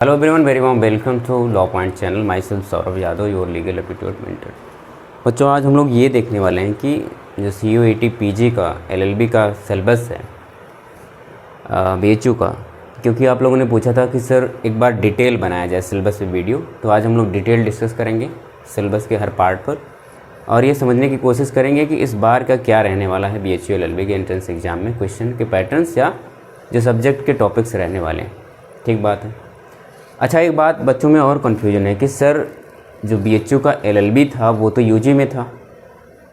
Hello everyone, very warm welcome to law point channel. Myself Saurabh Yadav, your legal aptitude mentor. बच्चों, आज हम लोग ये देखने वाले हैं कि जो CUET PG का LLB का सिलेबस है BHU का, क्योंकि आप लोगों ने पूछा था कि सर एक बार डिटेल बनाया जाए सिलेबस पे वीडियो, तो आज हम लोग डिटेल डिस्कस करेंगे सिलेबस के हर पार्ट पर और ये समझने की कोशिश करेंगे कि इस बार का क्या रहने वाला है BHU LLB के एंट्रेंस एग्ज़ाम में, क्वेश्चन के पैटर्न्स या जो सब्जेक्ट के टॉपिक्स रहने वाले हैं। ठीक बात है। अच्छा, एक बात बच्चों में और कन्फ्यूजन है कि सर जो BHU का LLB था वो तो UG में था,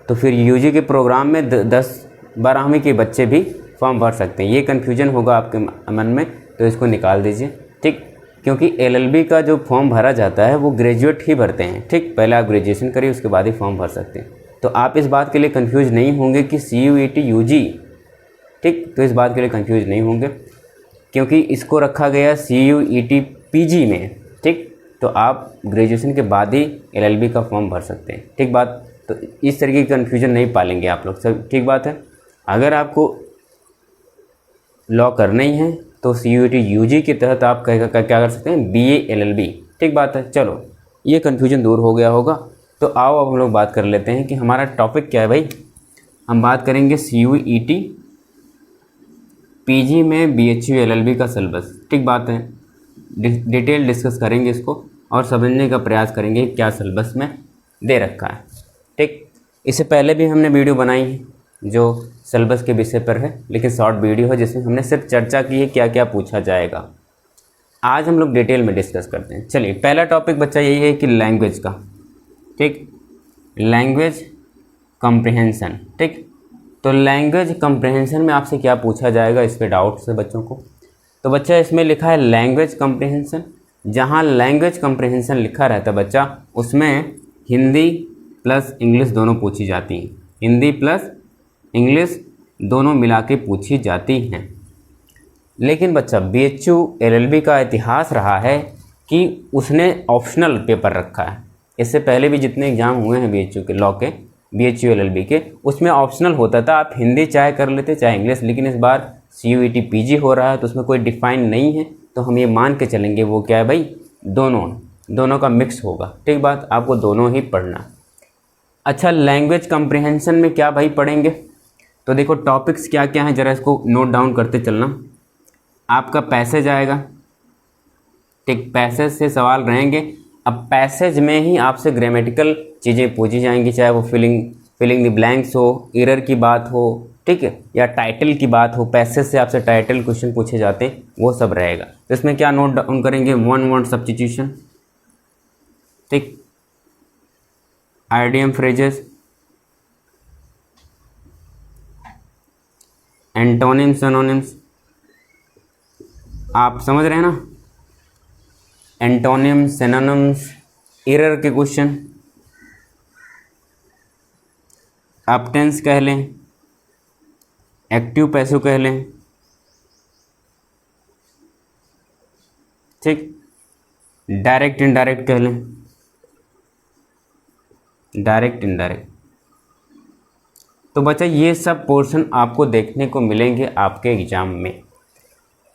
तो फिर UG के प्रोग्राम में 10-12वीं के बच्चे भी फॉर्म भर सकते हैं। ये कन्फ्यूजन होगा आपके मन में, तो इसको निकाल दीजिए। ठीक, क्योंकि LLB का जो फॉर्म भरा जाता है वो ग्रेजुएट ही भरते हैं। ठीक, पहले आप ग्रेजुएशन करिए, उसके बाद ही फॉर्म भर सकते हैं। तो आप इस बात के लिए कन्फ्यूज नहीं होंगे कि CUET UG, ठीक, तो इस बात के लिए कन्फ्यूज नहीं होंगे क्योंकि इसको रखा गया CUET PG में। ठीक, तो आप ग्रेजुएशन के बाद ही LLB का फॉर्म भर सकते हैं। ठीक बात, तो इस तरीके की कन्फ्यूजन नहीं पालेंगे आप लोग सब। ठीक बात है। अगर आपको लॉ करना ही है तो CUET UG के तहत आप क्या कर सकते हैं, BA LLB। ठीक बात है। चलो, ये कन्फ्यूजन दूर हो गया होगा। तो आओ अब हम लोग बात कर लेते हैं कि हमारा टॉपिक क्या है भाई। हम बात करेंगे CUET PG में BHU LLB का सिलेबस। ठीक बात है। डिटेल डिस्कस करेंगे इसको और समझने का प्रयास करेंगे क्या सिलेबस में दे रखा है। ठीक, इससे पहले भी हमने वीडियो बनाई है जो सिलेबस के विषय पर है, लेकिन शॉर्ट वीडियो है जिसमें हमने सिर्फ चर्चा की है क्या क्या पूछा जाएगा। आज हम लोग डिटेल में डिस्कस करते हैं। चलिए, पहला टॉपिक बच्चा यही है कि लैंग्वेज का। ठीक, लैंग्वेज कम्प्रिहेंसन। ठीक, तो लैंग्वेज कम्प्रिहेंसन में आपसे क्या पूछा जाएगा, इस पर डाउट्स है बच्चों को। तो बच्चा इसमें लिखा है लैंग्वेज कम्प्रिहेंसन। जहाँ लैंग्वेज कम्प्रिहेंसन लिखा रहता है बच्चा, उसमें हिंदी प्लस इंग्लिश दोनों पूछी जाती हैं। हिंदी प्लस इंग्लिश दोनों मिला के पूछी जाती हैं। लेकिन बच्चा BHU LLB का इतिहास रहा है कि उसने ऑप्शनल पेपर रखा है। इससे पहले भी जितने एग्ज़ाम हुए हैं BHU के लॉ के, BHU LLB के, उसमें ऑप्शनल होता था, आप हिंदी चाहे कर लेते चाहे इंग्लिश। लेकिन इस बार CUET PG हो रहा है तो उसमें कोई डिफाइन नहीं है, तो हम ये मान के चलेंगे वो क्या है भाई, दोनों का मिक्स होगा। ठीक बात, आपको दोनों ही पढ़ना। अच्छा, लैंग्वेज कम्प्रिहेंसन में क्या भाई पढ़ेंगे, तो देखो टॉपिक्स क्या क्या हैं, ज़रा इसको नोट डाउन करते चलना। आपका पैसेज आएगा। ठीक, पैसेज से सवाल रहेंगे। अब पैसेज में ही आपसे ग्रामेटिकल चीज़ें पूछी जाएंगी, चाहे वो फिलिंग द ब्लैंक्स हो, एरर की बात हो, ठीक है, या टाइटल की बात हो। पैसेज से आपसे टाइटल क्वेश्चन पूछे जाते हैं, वो सब रहेगा। तो इसमें क्या नोट डाउन करेंगे, वन वर्ड सब्स्टिट्यूशन, ठीक, आइडियम फ्रेजेस, एंटोनिम्स सिनोनिम्स, आप समझ रहे हैं ना, एंटोनिम्स सिनोनिम्स, एरर के क्वेश्चन, आप टेंस कह लें, एक्टिव पैसिव कह लें, ठीक, डायरेक्ट इनडायरेक्ट कह लें, डायरेक्ट इनडायरेक्ट। तो बच्चा ये सब पोर्शन आपको देखने को मिलेंगे आपके एग्जाम में,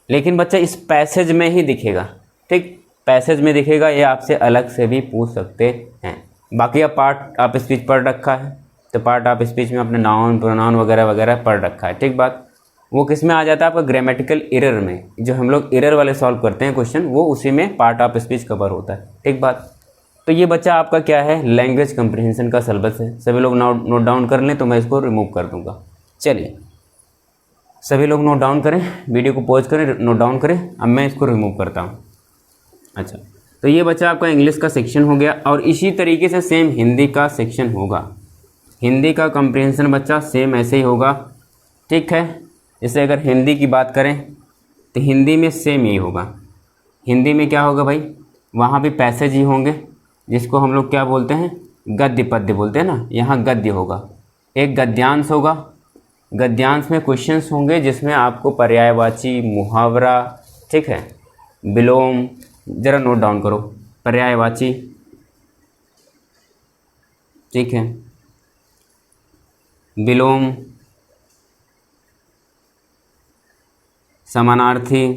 लेकिन बच्चा इस पैसेज में ही दिखेगा। ठीक, पैसेज में दिखेगा, ये आपसे अलग से भी पूछ सकते हैं। बाकी आप पार्ट आप स्पीच पढ़ रखा है, तो पार्ट आप स्पीच में अपने नाउन प्रोनाउन वगैरह वगैरह पढ़ रखा है। ठीक बात, वो किस में आ जाता है आपका, ग्रामेटिकल एरर में। जो हम लोग एरर वाले सॉल्व करते हैं क्वेश्चन, वो उसी में पार्ट ऑफ स्पीच कवर होता है। ठीक बात, तो ये बच्चा आपका क्या है, लैंग्वेज कम्प्रिहेंसन का सिलेबस है। सभी लोग नोट डाउन कर लें तो मैं इसको रिमूव कर दूंगा। चलिए, सभी लोग नोट डाउन करें, वीडियो को पॉज करें, नोट डाउन करें। अब मैं इसको रिमूव करता हूँ। अच्छा, तो ये बच्चा आपका इंग्लिश का सेक्शन हो गया, और इसी तरीके से सेम हिंदी का सेक्शन होगा। हिंदी का कम्प्रिहेंसन बच्चा सेम ऐसे ही होगा। ठीक है, जैसे अगर हिंदी की बात करें तो हिंदी में सेम यही होगा। हिंदी में क्या होगा भाई, वहाँ भी पैसेज ही होंगे, जिसको हम लोग क्या बोलते हैं, गद्य पद्य बोलते हैं ना। यहाँ गद्य होगा, एक गद्यांश होगा। गद्यांश में क्वेश्चंस होंगे जिसमें आपको पर्यायवाची, मुहावरा, ठीक है, विलोम, ज़रा नोट डाउन करो, पर्यायवाची, ठीक है, विलोम, समानार्थी,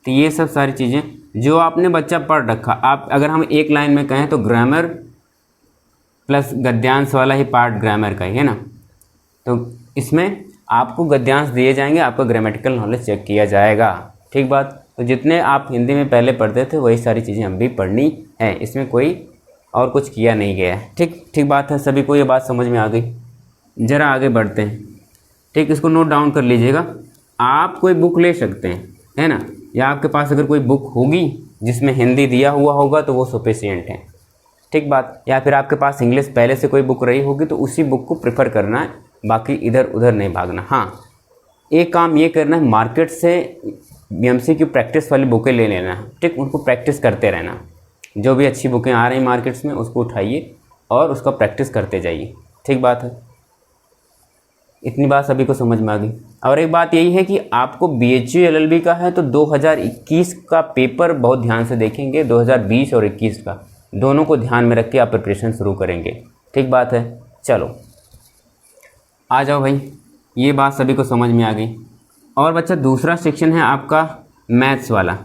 तो ये सब सारी चीज़ें जो आपने बच्चा पढ़ रखा, आप अगर हम एक लाइन में कहें तो ग्रामर प्लस गद्यांश वाला ही पार्ट ग्रामर का ही है ना। तो इसमें आपको गद्यांश दिए जाएंगे, आपका ग्रामेटिकल नॉलेज चेक किया जाएगा। ठीक बात। तो जितने आप हिंदी में पहले पढ़ते थे वही सारी चीज़ें हम भी पढ़नी है, इसमें कोई और कुछ किया नहीं गया है। ठीक बात है, सभी को ये बात समझ में आ गई। ज़रा आगे बढ़ते हैं। ठीक, इसको नोट डाउन कर लीजिएगा। आप कोई बुक ले सकते हैं, है ना, या आपके पास अगर कोई बुक होगी जिसमें हिंदी दिया हुआ होगा तो वो सफिशिएंट है। ठीक बात। या फिर आपके पास इंग्लिश पहले से कोई बुक रही होगी तो उसी बुक को प्रेफर करना है, बाकी इधर उधर नहीं भागना। हाँ, एक काम ये करना है, मार्केट से बीएमसी की प्रैक्टिस वाली बुकें ले लेना है। ठीक, उनको प्रैक्टिस करते रहना। जो भी अच्छी बुकें आ रही हैं मार्केट्स में उसको उठाइए और उसका प्रैक्टिस करते जाइए। ठीक बात है, इतनी बात सभी को समझ में आ गई। और एक बात यही है कि आपको BHU LLB का है तो 2021 का पेपर बहुत ध्यान से देखेंगे। 2020 और 21 का दोनों को ध्यान में रख के आप प्रिपरेशन शुरू करेंगे। ठीक बात है। चलो आ जाओ भाई, ये बात सभी को समझ में आ गई। और बच्चा दूसरा सेक्शन है आपका मैथ्स वाला।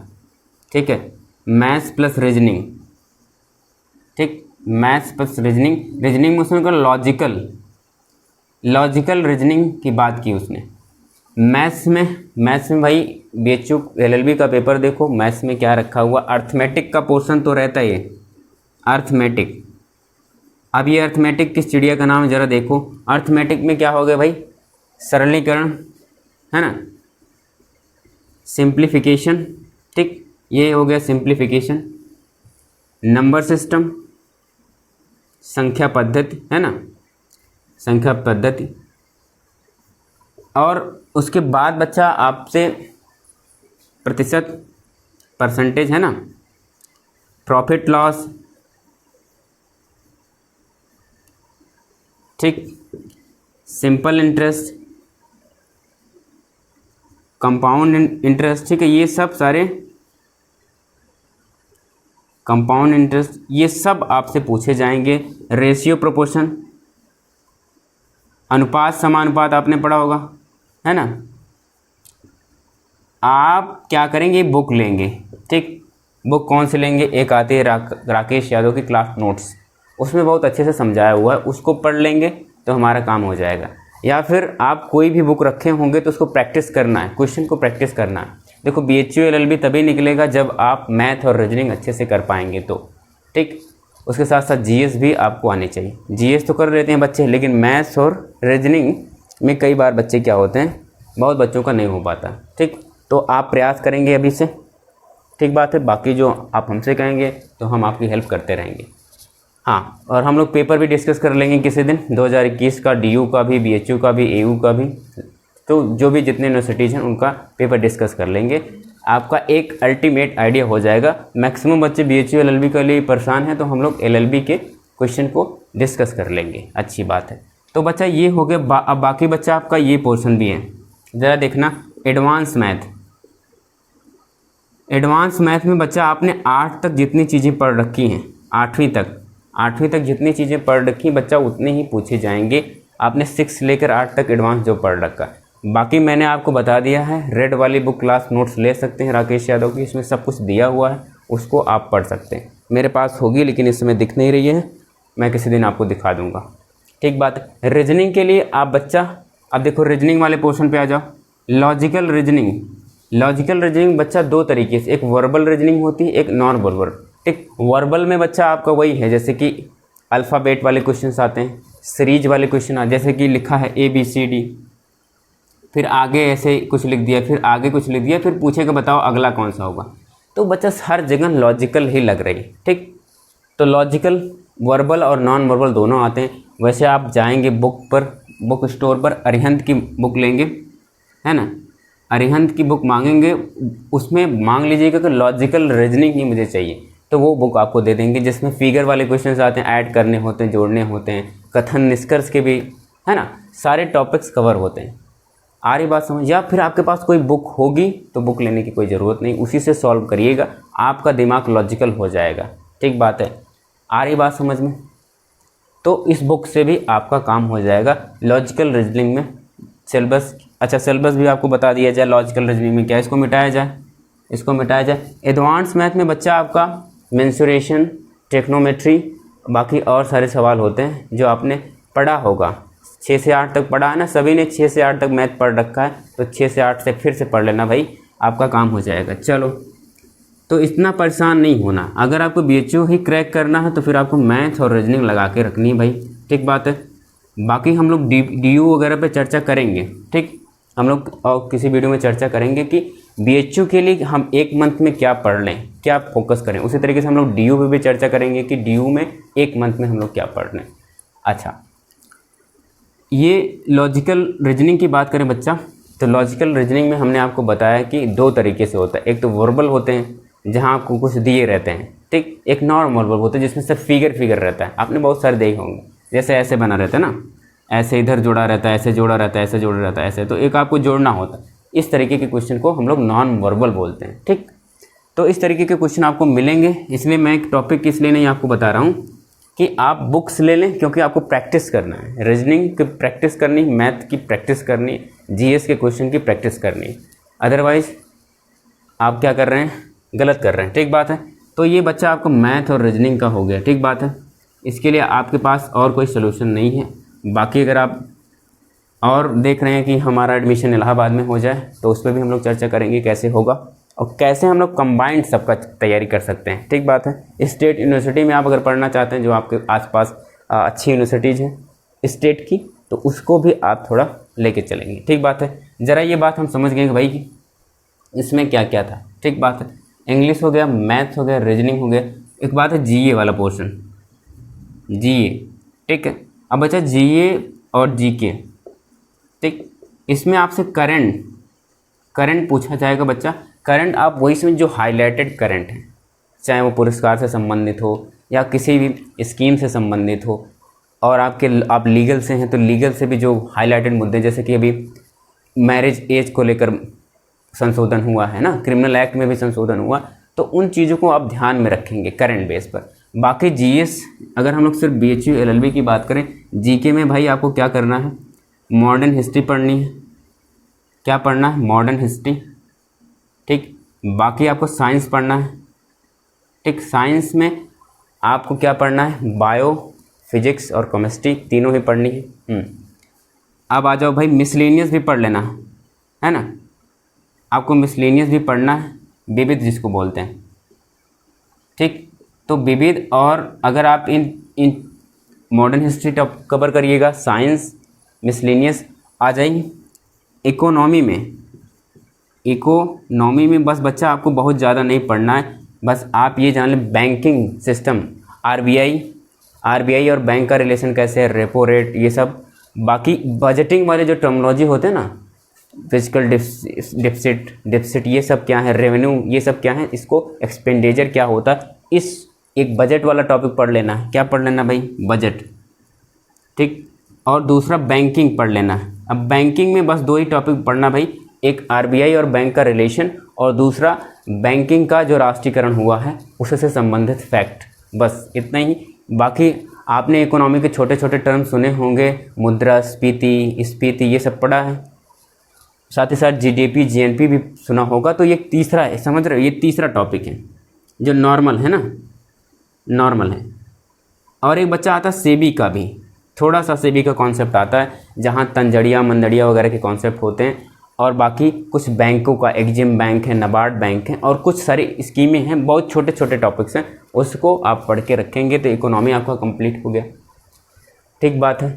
ठीक है, मैथ्स प्लस रीजनिंग। ठीक, मैथ्स प्लस रीजनिंग। रीजनिंग में उसमें लॉजिकल रीजनिंग की बात की उसने। मैथ्स में भाई BHU LLB का पेपर देखो, मैथ्स में क्या रखा हुआ, अर्थमेटिक का पोर्शन तो रहता ही है, अर्थमेटिक। अब ये अर्थमेटिक किस चिड़िया का नाम है ज़रा देखो। अर्थमेटिक में क्या हो गया भाई, सरलीकरण, है ना, सिंप्लीफिकेशन। ठीक, ये हो गया सिंप्लीफिकेशन। नंबर सिस्टम, संख्या पद्धति, है ना, संख्या पद्धति। और उसके बाद बच्चा आपसे प्रतिशत, परसेंटेज, है ना, प्रॉफिट लॉस। ठीक, सिंपल इंटरेस्ट, कंपाउंड इंटरेस्ट। ठीक है, ये सब सारे कंपाउंड इंटरेस्ट ये सब आपसे पूछे जाएंगे। रेशियो प्रोपोर्शन, अनुपात समानुपात आपने पढ़ा होगा, है ना। आप क्या करेंगे, बुक लेंगे। ठीक, बुक कौन से लेंगे, एक आती है राकेश यादव की क्लास नोट्स, उसमें बहुत अच्छे से समझाया हुआ है, उसको पढ़ लेंगे तो हमारा काम हो जाएगा। या फिर आप कोई भी बुक रखे होंगे तो उसको प्रैक्टिस करना है, क्वेश्चन को प्रैक्टिस करना है। देखो BHU LLB तभी निकलेगा जब आप मैथ और रीजनिंग अच्छे से कर पाएंगे तो। ठीक, उसके साथ साथ GS भी आपको आनी चाहिए। GS तो कर लेते हैं बच्चे, लेकिन मैथ्स और रीजनिंग में कई बार बच्चे क्या होते हैं, बहुत बच्चों का नहीं हो पाता। ठीक, तो आप प्रयास करेंगे अभी से। ठीक बात है, बाकी जो आप हमसे कहेंगे तो हम आपकी हेल्प करते रहेंगे। हाँ, और हम लोग पेपर भी डिस्कस कर लेंगे किसी दिन, 2021 का DU का भी, BHU का भी, AU का भी। तो जो भी जितने यूनिवर्सिटीज़ हैं उनका पेपर डिस्कस कर लेंगे। आपका एक अल्टीमेट आइडिया हो जाएगा। मैक्सिमम बच्चे BHU LLB के लिए परेशान हैं तो हम लोग LLB के क्वेश्चन को डिस्कस कर लेंगे। अच्छी बात है। तो बच्चा ये हो गया। अब बाकी बच्चा आपका ये पोर्शन भी है, ज़रा देखना। Advance math. एडवांस मैथ में बच्चा आपने 8 तक जितनी चीज़ें पढ़ रखी हैं, 8वीं तक जितनी चीज़ें पढ़ रखी बच्चा उतने ही पूछे जाएंगे। आपने 6 लेकर 8 तक एडवांस जो पढ़ रखा, बाकी मैंने आपको बता दिया है। रेड वाली बुक क्लास नोट्स ले सकते हैं राकेश यादव की, इसमें सब कुछ दिया हुआ है, उसको आप पढ़ सकते हैं। मेरे पास होगी लेकिन इस समय दिख नहीं रही है, मैं किसी दिन आपको दिखा दूंगा। ठीक बात है। रीजनिंग के लिए आप बच्चा, अब देखो रीजनिंग वाले पोर्शन पे आ जाओ। लॉजिकल रीजनिंग बच्चा 2 तरीके से, एक वर्बल रीजनिंग होती है, एक नॉन वर्बल। ठीक, वर्बल में बच्चा आपका वही है जैसे कि अल्फ़ाबेट वाले क्वेश्चन आते हैं, सीरीज वाले क्वेश्चन आते, जैसे कि लिखा है ABCD, फिर आगे ऐसे कुछ लिख दिया, फिर आगे कुछ लिख दिया, फिर पूछेगा बताओ अगला कौन सा होगा। तो बच्चा हर जगह लॉजिकल ही लग रही है। ठीक, तो लॉजिकल वर्बल और नॉन वर्बल दोनों आते हैं। वैसे आप जाएंगे बुक स्टोर पर, अरिहंत की बुक लेंगे, है ना, अरिहंत की बुक मांगेंगे, उसमें मांग लीजिएगा कि लॉजिकल रीजनिंग ही मुझे चाहिए, तो वो बुक आपको दे देंगे जिसमें फिगर वाले क्वेश्चंस आते हैं, ऐड करने होते हैं, जोड़ने होते हैं, कथन निष्कर्ष के भी, है ना, सारे टॉपिक्स कवर होते हैं। आ रही बात समझ। या फिर आपके पास कोई बुक होगी तो बुक लेने की कोई ज़रूरत नहीं, उसी से सॉल्व करिएगा, आपका दिमाग लॉजिकल हो जाएगा। ठीक बात है, आ रही बात समझ में। तो इस बुक से भी आपका काम हो जाएगा लॉजिकल रीजनिंग में। सिलेबस, अच्छा सिलेबस भी आपको बता दिया जाए लॉजिकल रीजनिंग में क्या इसको मिटाया जाए। इसको मिटाया जाए। एडवांस मैथ में बच्चा आपका मेंसुरेशन, ट्रिग्नोमेट्री, बाकी और सारे सवाल होते हैं जो आपने पढ़ा होगा। 6 से 8 तक पढ़ा है ना, सभी ने 6 से 8 तक मैथ पढ़ रखा है, तो 6 से 8 से फिर से पढ़ लेना भाई, आपका काम हो जाएगा। चलो, तो इतना परेशान नहीं होना। अगर आपको BHU ही क्रैक करना है तो फिर आपको मैथ और रीजनिंग लगा के रखनी है भाई, ठीक बात है। बाकी हम लोग DU वगैरह पे चर्चा करेंगे, ठीक। हम लोग और किसी वीडियो में चर्चा करेंगे कि BHU के लिए हम 1 मंथ में क्या पढ़ लें, क्या फोकस करें। उसी तरीके से हम लोग DU पे भी चर्चा करेंगे कि DU में 1 मंथ में हम लोग क्या पढ़ लें। अच्छा, ये लॉजिकल रीजनिंग की बात करें बच्चा, तो लॉजिकल रीजनिंग में हमने आपको बताया कि 2 तरीके से होता है। एक तो वर्बल होते हैं जहाँ आपको कुछ दिए रहते हैं, ठीक। एक नॉर्मल वर्बल होते हैं जिसमें सिर्फ फिगर रहता है। आपने बहुत सारे देखे होंगे, जैसे ऐसे बना रहता है ना, ऐसे इधर जोड़ा रहता है, ऐसे जोड़ा रहता है, ऐसे जोड़ा रहता है, ऐसे, तो एक आपको जोड़ना होता है। इस तरीके के क्वेश्चन को हम लोग नॉन वर्बल बोलते हैं, ठीक। तो इस तरीके के क्वेश्चन आपको मिलेंगे, इसलिए मैं एक टॉपिक इसलिए नहीं आपको बता रहा हूँ कि आप बुक्स ले लें, क्योंकि आपको प्रैक्टिस करना है, रीजनिंग की प्रैक्टिस करनी, मैथ की प्रैक्टिस करनी, GS के क्वेश्चन की प्रैक्टिस करनी। अदरवाइज़ आप क्या कर रहे हैं, गलत कर रहे हैं, ठीक बात है। तो ये बच्चा आपको मैथ और रीजनिंग का हो गया, ठीक बात है। इसके लिए आपके पास और कोई सलूशन नहीं है। बाकी अगर आप और देख रहे हैं कि हमारा एडमिशन इलाहाबाद में हो जाए, तो उस पर भी हम लोग चर्चा करेंगे कैसे होगा और कैसे हम लोग कंबाइंड सबका तैयारी कर सकते हैं, ठीक बात है। स्टेट यूनिवर्सिटी में आप अगर पढ़ना चाहते हैं, जो आपके आसपास अच्छी यूनिवर्सिटीज़ हैं स्टेट की, तो उसको भी आप थोड़ा लेके चलेंगे, ठीक बात है। ज़रा ये बात हम समझ गए कि भाई कि इसमें क्या क्या था, ठीक बात है। इंग्लिश हो गया, मैथ्स हो गया, रीजनिंग हो गया। एक बात है GA वाला पोर्शन, GA, ठीक है। अब बच्चा GA और GK, ठीक। इसमें आपसे करंट पूछा जाएगा बच्चा। करंट आप वही समझ जो हाईलाइटेड करंट है, चाहे वो पुरस्कार से संबंधित हो या किसी भी स्कीम से संबंधित हो, और आप लीगल से हैं तो लीगल से भी जो हाईलाइटेड मुद्दे, जैसे कि अभी मैरिज एज को लेकर संशोधन हुआ है ना, क्रिमिनल एक्ट में भी संशोधन हुआ, तो उन चीज़ों को आप ध्यान में रखेंगे करंट बेस पर। बाकी GS, अगर हम लोग सिर्फ BHU LLB की बात करें, GK में भाई आपको क्या करना है, मॉडर्न हिस्ट्री पढ़नी है। क्या पढ़ना है, मॉडर्न हिस्ट्री, ठीक। बाकी आपको साइंस पढ़ना है, ठीक। साइंस में आपको क्या पढ़ना है, बायो, फिजिक्स और केमिस्ट्री तीनों ही पढ़नी है। अब आ जाओ भाई, मिसलेनियस भी पढ़ लेना है ना, आपको मिसलेनियस भी पढ़ना है, विविध जिसको बोलते हैं, ठीक। तो विविध, और अगर आप in modern history top cover करिएगा, साइंस, मिसलेनियस आ जाएंगे। इकोनॉमी में बस बच्चा आपको बहुत ज़्यादा नहीं पढ़ना है, बस आप ये जान लें बैंकिंग सिस्टम, आरबीआई और बैंक का रिलेशन कैसे है, रेपो रेट, ये सब। बाकी बजटिंग वाले जो टर्मिनोलॉजी होते हैं ना, फिजिकल डिफिसिट, ये सब क्या है, रेवेन्यू, ये सब क्या है, इसको एक्सपेंडिचर क्या होता है, इस एक बजट वाला टॉपिक पढ़ लेना है। क्या पढ़ लेना भाई, बजट, ठीक। और दूसरा बैंकिंग पढ़ लेना है। अब बैंकिंग में बस 2 ही टॉपिक पढ़ना भाई, एक आरबीआई और बैंक का रिलेशन, और दूसरा बैंकिंग का जो राष्ट्रीयकरण हुआ है उससे संबंधित फैक्ट, बस इतना ही। बाकी आपने इकोनॉमी के छोटे छोटे टर्म सुने होंगे, मुद्रास्फीति, ये सब पढ़ा है। साथ ही साथ GDP GNP भी सुना होगा। तो ये तीसरा है, समझ रहे हो, ये तीसरा टॉपिक है जो नॉर्मल है ना, नॉर्मल है। और एक बच्चा आता है सेबी का भी, थोड़ा सा सेबी का कॉन्सेप्ट आता है, जहाँ तंजड़िया मंदड़िया वगैरह के कॉन्सेप्ट होते हैं। और बाकी कुछ बैंकों का, एग्जिम बैंक है, नाबार्ड बैंक है, और कुछ सारी स्कीमें हैं, बहुत छोटे छोटे टॉपिक्स हैं, उसको आप पढ़ के रखेंगे तो इकोनॉमी आपका कंप्लीट हो गया, ठीक बात है,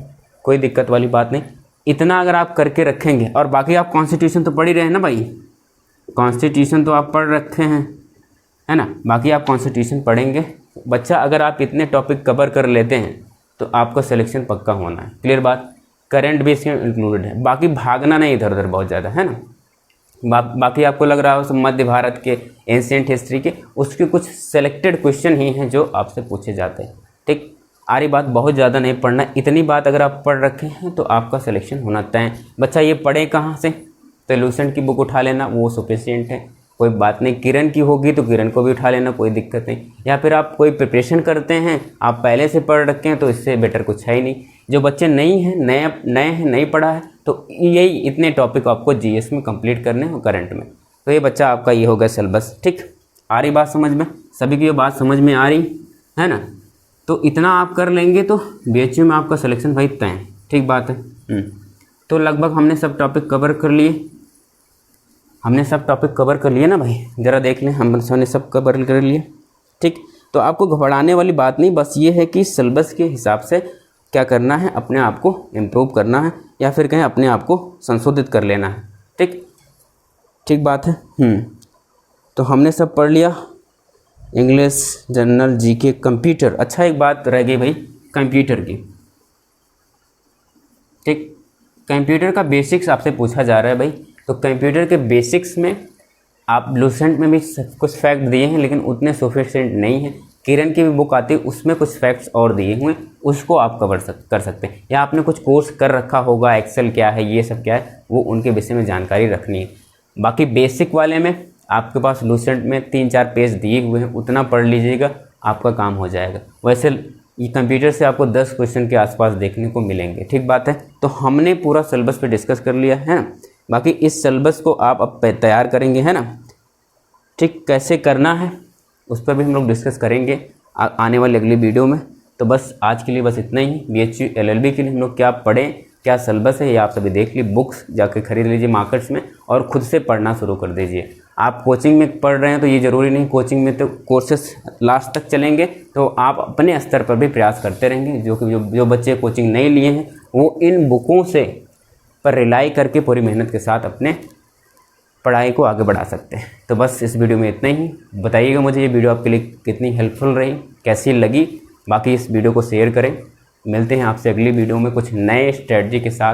कोई दिक्कत वाली बात नहीं। इतना अगर आप करके रखेंगे, और बाकी आप कॉन्स्टिट्यूशन तो पढ़ ही रहे हैं ना भाई, कॉन्स्टिट्यूशन तो आप पढ़ रखे हैं, है ना। बाकी आप कॉन्स्टिट्यूशन पढ़ेंगे बच्चा, अगर आप इतने टॉपिक कवर कर लेते हैं तो आपका सिलेक्शन पक्का होना है, क्लियर बात। करंट भी इसमें इंक्लूडेड है, बाकी भागना नहीं इधर उधर बहुत ज़्यादा, है ना। बाकी आपको लग रहा हो मध्य भारत के, एंशिएंट हिस्ट्री के, उसके कुछ सेलेक्टेड क्वेश्चन ही हैं जो आपसे पूछे जाते हैं, ठीक। आरी बात बहुत ज़्यादा नहीं पढ़ना, इतनी बात अगर आप पढ़ रखे हैं तो आपका सिलेक्शन होना तय। बच्चा ये पढ़े कहाँ से, तो लूसेंट की बुक उठा लेना, वो सफिशिएंट है, कोई बात नहीं। किरण की होगी तो किरण को भी उठा लेना, कोई दिक्कत नहीं। या फिर आप कोई प्रिपरेशन करते हैं, आप पहले से पढ़ रखे हैं, तो इससे बेटर कुछ है ही नहीं। जो बच्चे नहीं हैं, नए हैं, नहीं पढ़ा है, तो यही इतने टॉपिक आपको GS में कंप्लीट करने हैं, करंट में। तो ये बच्चा आपका ये हो गया सिलेबस। ठीक, आ रही बात समझ में? सभी की ये बात समझ में आ रही है ना? तो इतना आप कर लेंगे तो BHU में आपका सिलेक्शन भाई तय है। ठीक बात है। तो लगभग हमने सब टॉपिक कवर कर लिए। ना भाई? ज़रा देख लें, हमने सब कवर कर लिए। ठीक, तो आपको घबराने वाली बात नहीं, बस ये है कि सिलेबस के हिसाब से क्या करना है, अपने आप को इम्प्रूव करना है या फिर कहें अपने आप को संशोधित कर लेना है। ठीक बात है। तो हमने सब पढ़ लिया, इंग्लिश, जनरल, GK, कंप्यूटर। अच्छा, एक बात रह गई भाई कंप्यूटर की। ठीक, कंप्यूटर का बेसिक्स आपसे पूछा जा रहा है भाई। तो कंप्यूटर के बेसिक्स में आप लूसेंट में भी कुछ फैक्ट दिए हैं, लेकिन उतने सोफिस्टिकेट नहीं है। किरण की भी बुक आती है, उसमें कुछ फैक्ट्स और दिए हुए, उसको आप कर सकते हैं। या आपने कुछ कोर्स कर रखा होगा, एक्सेल क्या है, ये सब क्या है, वो उनके विषय में जानकारी रखनी है। बाकी बेसिक वाले में आपके पास लूसेंट में 3-4 पेज दिए हुए हैं, उतना पढ़ लीजिएगा, आपका काम हो जाएगा। वैसे ये कंप्यूटर से आपको 10 क्वेश्चन के आसपास देखने को मिलेंगे। ठीक बात है। तो हमने पूरा सिलेबस पे डिस्कस कर लिया है ना। बाकी इस सिलेबस को आप अब तैयार करेंगे, है ना? ठीक, कैसे करना है उस पर भी हम लोग डिस्कस करेंगे आने वाली अगली वीडियो में। तो बस आज के लिए बस इतना ही। BHU LLB के लिए हम लोग क्या पढ़ें, क्या सिलेबस है, ये आप सभी देख लीजिए। बुक्स जाके खरीद लीजिए मार्केट्स में और ख़ुद से पढ़ना शुरू कर दीजिए। आप कोचिंग में पढ़ रहे हैं तो ये ज़रूरी नहीं, कोचिंग में तो कोर्सेस लास्ट तक चलेंगे, तो आप अपने स्तर पर भी प्रयास करते रहेंगे। जो बच्चे कोचिंग नहीं लिए हैं वो इन बुकों से पर रिलाई करके पूरी मेहनत के साथ अपने पढ़ाई को आगे बढ़ा सकते हैं। तो बस इस वीडियो में इतना ही। बताइएगा मुझे ये वीडियो आपके लिए कितनी हेल्पफुल रही, कैसी लगी। बाकी इस वीडियो को शेयर करें। मिलते हैं आपसे अगली वीडियो में कुछ नए स्ट्रेटजी के साथ।